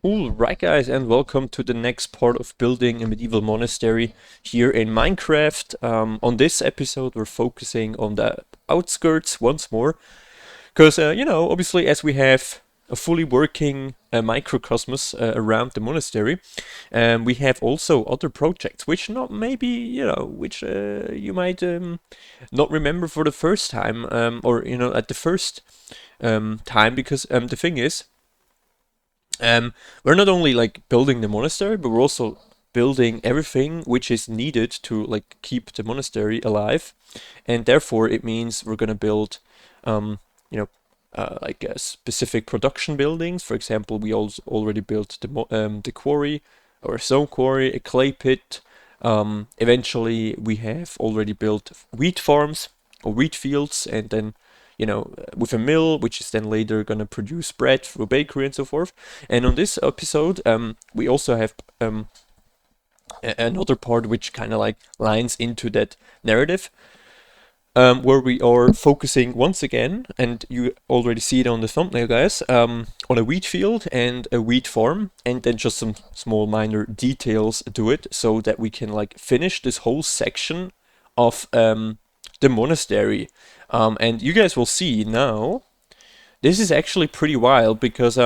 Alright guys, and welcome to the next part of building a medieval monastery here in Minecraft. On this episode we're focusing on the outskirts once more, because obviously as we have a fully working microcosmos around the monastery, we have also other projects which not maybe, which you might not remember for the first time, or at the first time, because the thing is, we're not only like building the monastery, but we're also building everything which is needed to like keep the monastery alive, and therefore it means we're gonna build, like specific production buildings. For example, we also already built the quarry, or a stone quarry, a clay pit. Eventually, we have already built wheat farms or wheat fields, and then with a mill, which is then later gonna produce bread through a bakery and so forth. And on this episode, we also have another part which kind of like lines into that narrative, where we are focusing once again, and you already see it on the thumbnail, guys, on a wheat field and a wheat farm, and then just some small minor details to it, so that we can like finish this whole section of the monastery. And you guys will see now, this is actually pretty wild, because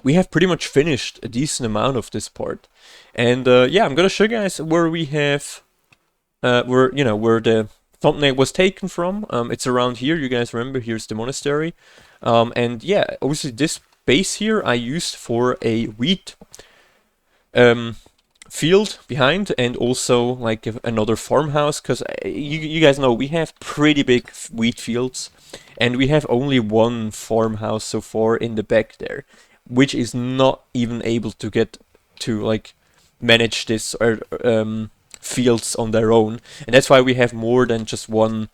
we have pretty much finished a decent amount of this part. And yeah, I'm gonna show you guys where we have where the thumbnail was taken from. It's around here. You guys remember, here's the monastery. And yeah, obviously this base here I used for a wheat field behind, and also like another farmhouse, because you guys know we have pretty big wheat fields, and we have only one farmhouse so far in the back there, which is not even able to get to like manage this or fields on their own, and that's why we have more than just one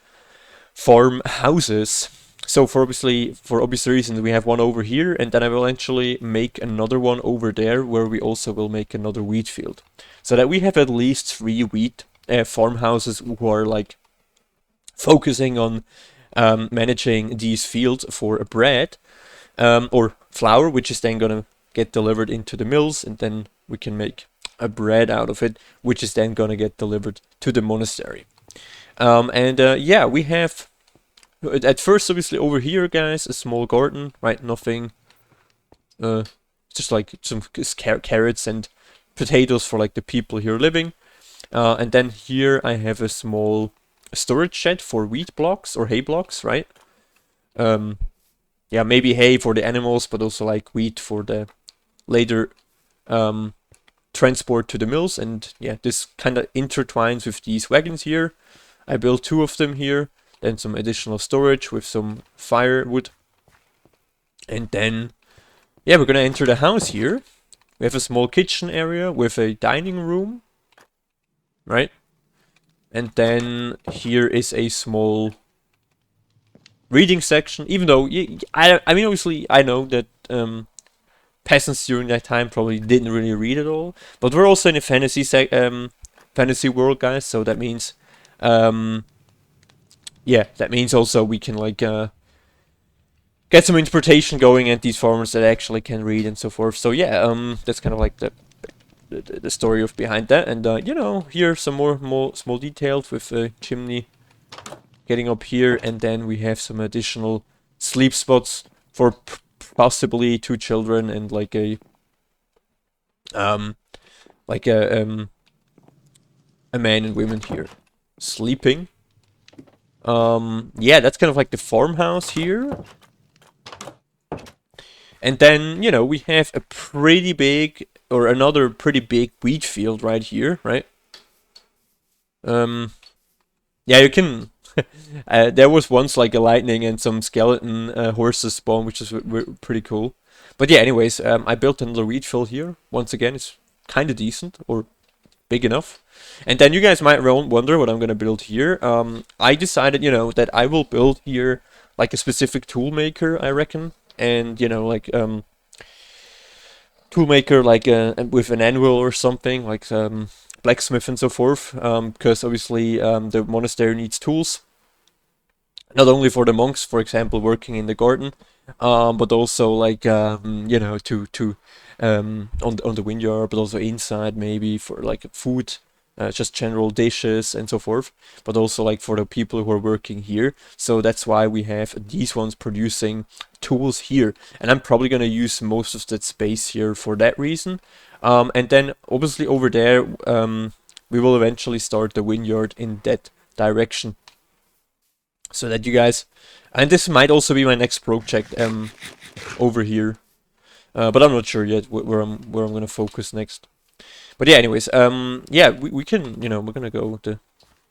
farmhouses. So for obvious reasons, we have one over here, and then I will eventually make another one over there, where we also will make another wheat field, so that we have at least 3 wheat farmhouses who are like focusing on managing these fields for bread or flour, which is then gonna get delivered into the mills, and then we can make a bread out of it, which is then gonna get delivered to the monastery. Yeah, we have at first, obviously, over here, guys, a small garden, right? Nothing, just like some carrots and potatoes for like the people here living. And then here I have a small storage shed for wheat blocks or hay blocks, right? Yeah, maybe hay for the animals, but also like wheat for the later transport to the mills. And yeah, this kind of intertwines with these wagons here. I built 2 of them here. Then some additional storage with some firewood. And then, yeah, we're gonna enter the house here. We have a small kitchen area with a dining room, right? And then here is a small reading section, even though, I mean, obviously, I know that peasants during that time probably didn't really read at all. But we're also in a fantasy world, guys, so that means, yeah, that means also we can like get some interpretation going, and these farmers that actually can read and so forth. So yeah, that's kind of like the story of behind that. And here some more small details with a chimney getting up here, and then we have some additional sleep spots for possibly 2 children, and like a man and women here sleeping. Yeah, that's kind of like the farmhouse here. And then, we have a pretty big, or another pretty big wheat field right here, right? Yeah, you can, there was once like a lightning and some skeleton horses spawn, which is pretty cool. But yeah, anyways, I built another wheat field here. Once again, it's kind of decent, or big enough. And then you guys might wonder what I'm gonna build here. I decided, that I will build here like a specific tool maker, I reckon, and like tool maker like with an anvil or something, like blacksmith and so forth, because obviously the monastery needs tools, not only for the monks, for example, working in the garden, but also like you know, to on the vineyard, but also inside maybe for like food, just general dishes and so forth, but also like for the people who are working here. So that's why we have these ones producing tools here, and I'm probably gonna use most of that space here for that reason. And then obviously over there, we will eventually start the vineyard in that direction, so that you guys, and this might also be my next project over here, but I'm not sure yet where I'm gonna focus next. But yeah, anyways, yeah, we can, you know, we're gonna go the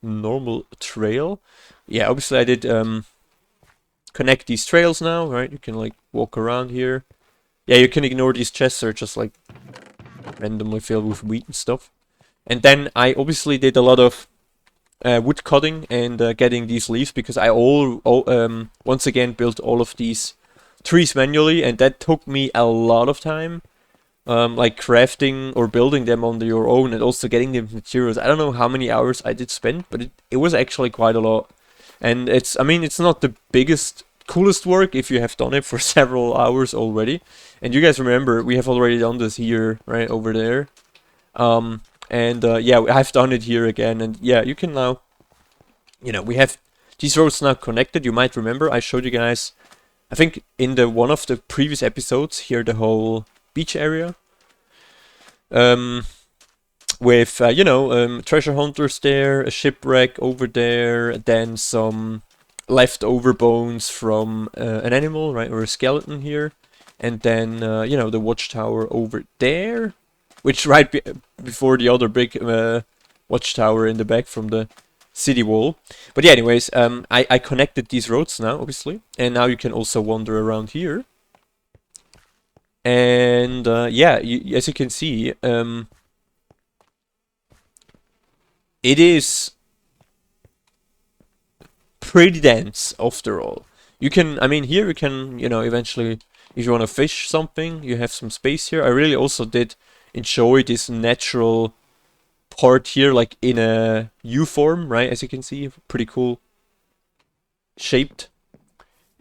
normal trail. Yeah, obviously I did connect these trails now, right? You can like walk around here. Yeah, you can ignore these chests, they're just like randomly filled with wheat and stuff. And then I obviously did a lot of wood cutting and getting these leaves, because I once again built all of these trees manually, and that took me a lot of time. Like crafting or building them on your own, and also getting the materials. I don't know how many hours I did spend, but it was actually quite a lot. And it's, I mean, it's not the biggest, coolest work if you have done it for several hours already. And you guys remember, we have already done this here, right, over there. And yeah, I've done it here again, and yeah, you can now, you know, we have these roads now connected. You might remember I showed you guys, I think in the one of the previous episodes here, the whole beach area, with you know, treasure hunters there, a shipwreck over there, then some leftover bones from an animal, right, or a skeleton here, and then you know, the watchtower over there, which right before the other big watchtower in the back from the city wall. But yeah, anyways, I connected these roads now, obviously, and now you can also wander around here. And yeah, as you can see, it is pretty dense after all. You can, I mean, here you can, you know, eventually, if you want to fish something, you have some space here. I really also did enjoy this natural part here, like in a U form, right? As you can see, pretty cool shaped.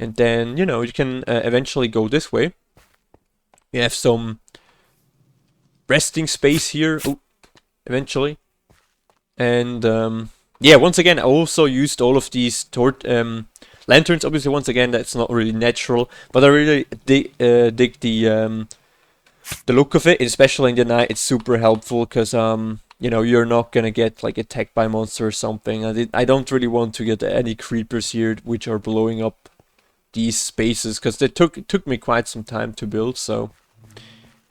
And then, you know, you can eventually go this way. You have some resting space here, eventually. And yeah, once again, I also used all of these lanterns. Obviously, once again, that's not really natural, but I really dig the look of it, especially in the night. It's super helpful because you know, you're not gonna get like attacked by monsters or something. I don't really want to get any creepers here which are blowing up these spaces, because they took me quite some time to build. So,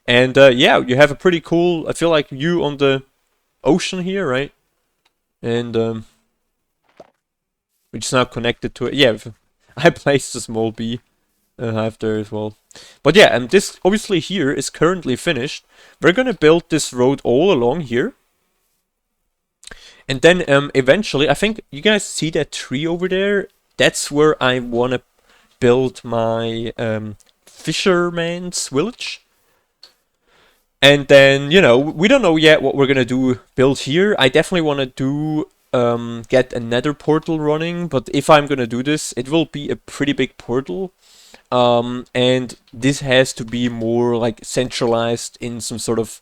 and yeah, you have a pretty cool, I feel like, view on the ocean here, right? And which is now connected to it. Yeah, I placed a small bee hive there as well. But yeah, and this obviously here is currently finished. We're gonna build this road all along here. And then eventually, I think you guys see that tree over there? That's where I wanna build my fisherman's village. And then, you know, we don't know yet what we're gonna build here. I definitely wanna get another portal running, but if I'm gonna do this, it will be a pretty big portal. And this has to be more like centralized in some sort of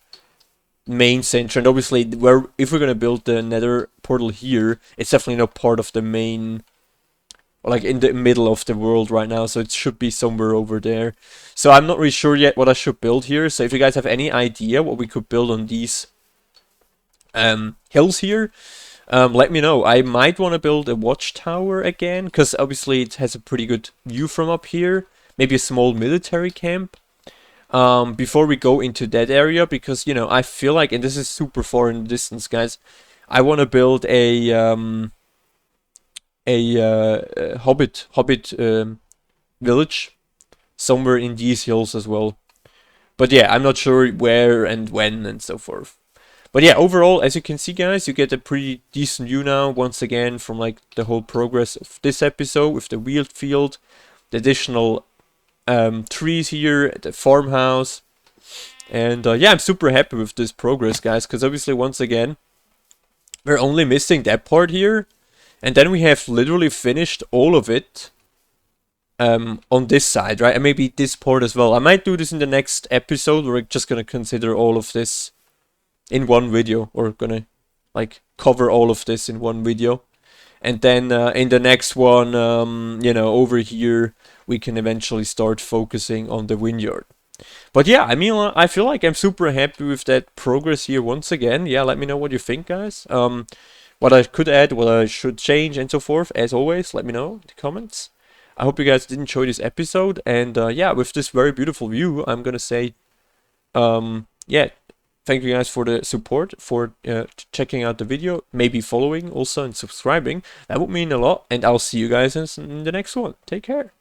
main center. And obviously, if we're gonna build the nether portal here, it's definitely not part of the main, like in the middle of the world right now, so it should be somewhere over there. So I'm not really sure yet what I should build here. So if you guys have any idea what we could build on these hills here, let me know. I might want to build a watchtower again, because obviously it has a pretty good view from up here. Maybe a small military camp before we go into that area, because, you know, I feel like, and this is super far in the distance, guys, I want to build a hobbit village somewhere in these hills as well. But yeah, I'm not sure where and when and so forth. But yeah, overall, as you can see, guys, you get a pretty decent view now, once again, from like the whole progress of this episode with the wheat field, the additional trees here, the farmhouse. And yeah, I'm super happy with this progress, guys, because obviously, once again, we're only missing that part here. And then we have literally finished all of it. on this side, right? And maybe this part as well. I might do this in the next episode. We're just gonna consider all of this in one video. We're gonna like cover all of this in one video. And then in the next one, you know, over here, we can eventually start focusing on the vineyard. But yeah, I mean, I feel like I'm super happy with that progress here once again. Yeah, let me know what you think, guys. What I could add, what I should change, and so forth. As always, let me know in the comments. I hope you guys did enjoy this episode. And yeah, with this very beautiful view, I'm gonna say, yeah, thank you guys for the support, for checking out the video, maybe following also and subscribing. That would mean a lot. And I'll see you guys in the next one. Take care.